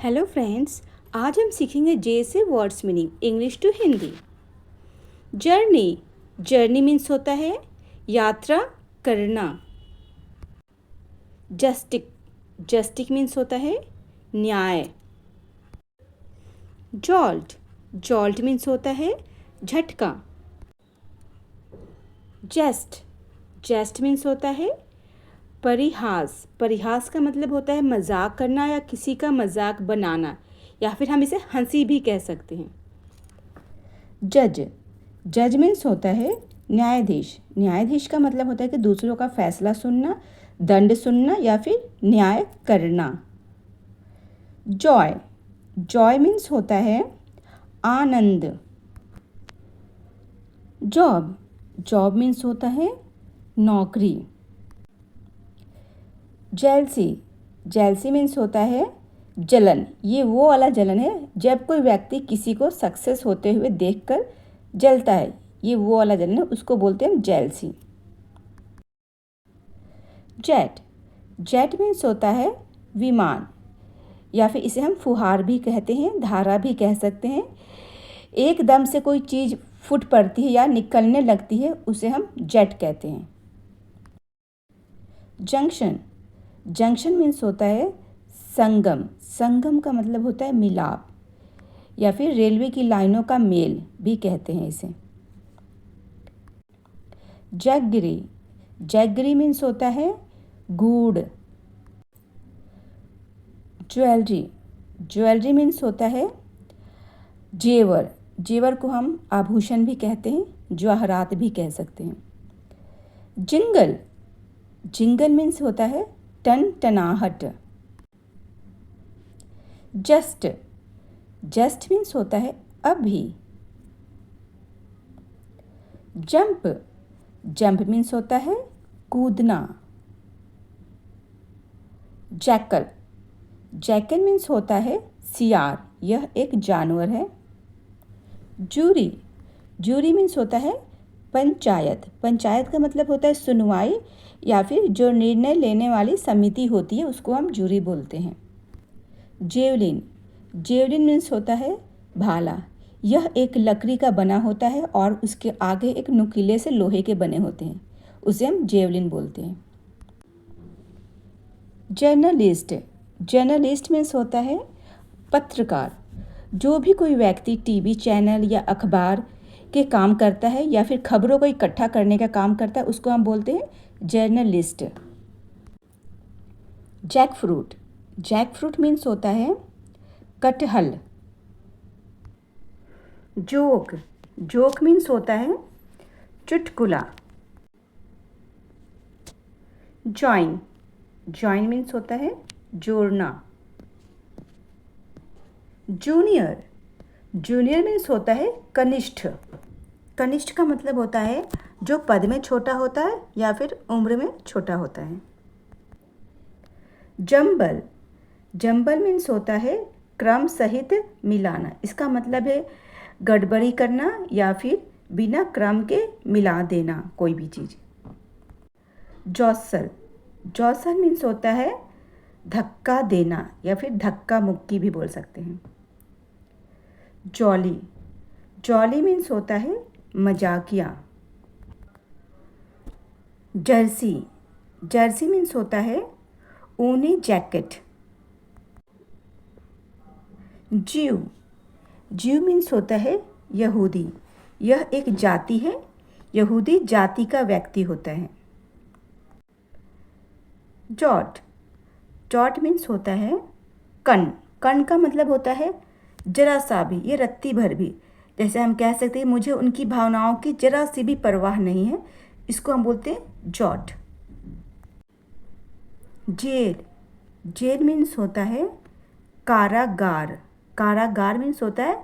Hello friends, आज हम सीखेंगे जे से words meaning English to Hindi. Journey, journey means होता है यात्रा करना। जस्टिक, जस्टिक मीन्स होता है न्याय। जॉल्ट, जॉल्ट मीन्स होता है झटका। जेस्ट, जेस्ट मीन्स होता है परिहास। परिहास का मतलब होता है मजाक करना या किसी का मजाक बनाना, या फिर हम इसे हंसी भी कह सकते हैं। जज, जज मीन्स होता है न्यायाधीश। न्यायाधीश का मतलब होता है कि दूसरों का फैसला सुनना, दंड सुनना या फिर न्याय करना। जॉय, जॉय मीन्स होता है आनंद। जॉब, जॉब मीन्स होता है नौकरी। जेलसी, जेलसी मीन्स होता है जलन। ये वो वाला जलन है जब कोई व्यक्ति किसी को सक्सेस होते हुए देखकर जलता है, ये वो वाला जलन है, उसको बोलते हैं जेलसी। जेट, जेट मीन्स होता है विमान, या फिर इसे हम फुहार भी कहते हैं, धारा भी कह सकते हैं। एकदम से कोई चीज़ फूट पड़ती है या निकलने लगती है, उसे हम जेट कहते हैं। जंक्शन, जंक्शन मीन्स होता है संगम। संगम का मतलब होता है मिलाप, या फिर रेलवे की लाइनों का मेल भी कहते हैं इसे। जैगरी, जैगरी मीन्स होता है गूढ़। ज्वेलरी, ज्वेलरी मीन्स होता है जेवर। जेवर को हम आभूषण भी कहते हैं, जवाहरात भी कह सकते हैं। जिंगल, जिंगल मीन्स होता है टन टनाहट। जस्ट, जस्ट मीन्स होता है अभी। जंप, जंप मीन्स होता है कूदना। जैकल, जैकल मीन्स होता है सियार, यह एक जानवर है। जूरी, जूरी मीन्स होता है पंचायत। पंचायत का मतलब होता है सुनवाई, या फिर जो निर्णय लेने वाली समिति होती है उसको हम जूरी बोलते हैं। जेवलिन, जेवलिन मीन्स होता है भाला। यह एक लकड़ी का बना होता है और उसके आगे एक नुकीले से लोहे के बने होते हैं, उसे हम जेवलिन बोलते हैं। जर्नलिस्ट, जर्नलिस्ट मीन्स होता है पत्रकार। जो भी कोई व्यक्ति टीवी चैनल या अखबार के काम करता है या फिर खबरों को इकट्ठा करने का काम करता है, उसको हम बोलते हैं journalist. Jackfruit, jackfruit means होता है कटहल। जोक, जोक मीन्स होता है चुटकुला। जॉइन, जॉइन मीन्स होता है जोड़ना। जूनियर, जूनियर मीन्स होता है कनिष्ठ। कनिष्ठ का मतलब होता है जो पद में छोटा होता है या फिर उम्र में छोटा होता है। जंबल, जंबल मीन्स होता है क्रम सहित मिलाना। इसका मतलब है गड़बड़ी करना या फिर बिना क्रम के मिला देना कोई भी चीज़। जौसल, जौसल मीन्स होता है धक्का देना या फिर धक्का मुक्की भी बोल सकते हैं। जॉली, जॉली मीन्स होता है मजाकिया। जर्सी, जर्सी मीन्स होता है ऊनी जैकेट। ज्यू, ज्यू मीन्स होता है यहूदी। यह एक जाति है, यहूदी जाति का व्यक्ति होता है। जॉट, जॉट मीन्स होता है कण। कण का मतलब होता है जरा सा भी, ये रत्ती भर भी। जैसे हम कह सकते हैं मुझे उनकी भावनाओं की जरा सी भी परवाह नहीं है, इसको हम बोलते हैं जॉट। जेल, जेल मीन्स होता है कारागार। कारागार मीन्स होता है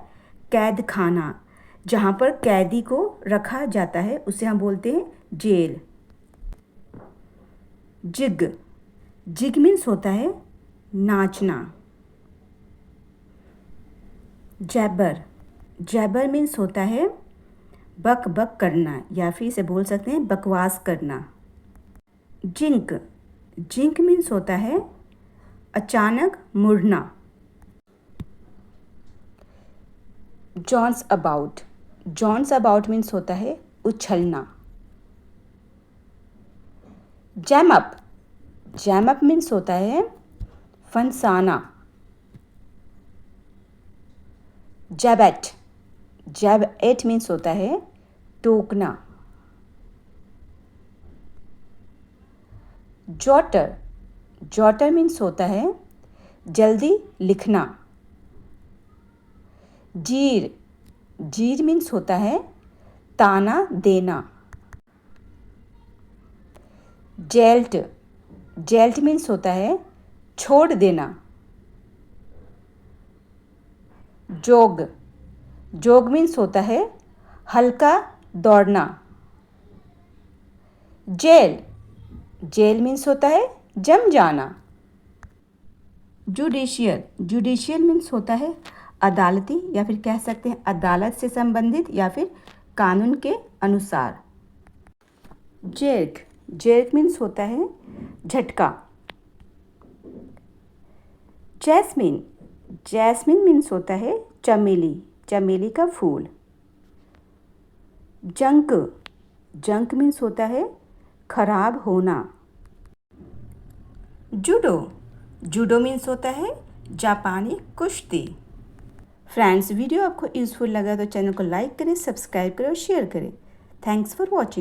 कैद खाना, जहाँ पर कैदी को रखा जाता है, उसे हम बोलते हैं जेल। जिग, जिग मीन्स होता है नाचना। जैबर, जैबर मीन्स होता है बक बक करना, या फिर इसे बोल सकते हैं बकवास करना। जिंक, जिंक मीन्स होता है अचानक मुड़ना। Jumps about, jumps about means होता है उछलना। Jam up, jam up means होता है फंसाना। जैब एट मीन्स होता है टोकना। जॉटर, जॉटर मीन्स होता है जल्दी लिखना। जीर, जीर मीन्स होता है ताना देना। जेल्ट, जेल्ट मीन्स होता है छोड़ देना। जोग, जोग मीन्स होता है हल्का दौड़ना। जेल, जेल मीन्स होता है जम जाना। जुडिशियल, जुडिशियल मीन्स होता है अदालती या फिर कह सकते हैं अदालत से संबंधित या फिर कानून के अनुसार। जेर्क, जेर्क मीन्स होता है झटका। जैस्मिन, जैस्मिन मीन्स होता है चमेली, चमेली का फूल। जंक, जंक मीन्स होता है खराब होना। जूडो, जूडो मीन्स होता है जापानी कुश्ती। फ्रेंड्स, वीडियो आपको यूज़फुल लगा तो चैनल को लाइक करें, सब्सक्राइब करें और शेयर करें। Thanks for watching.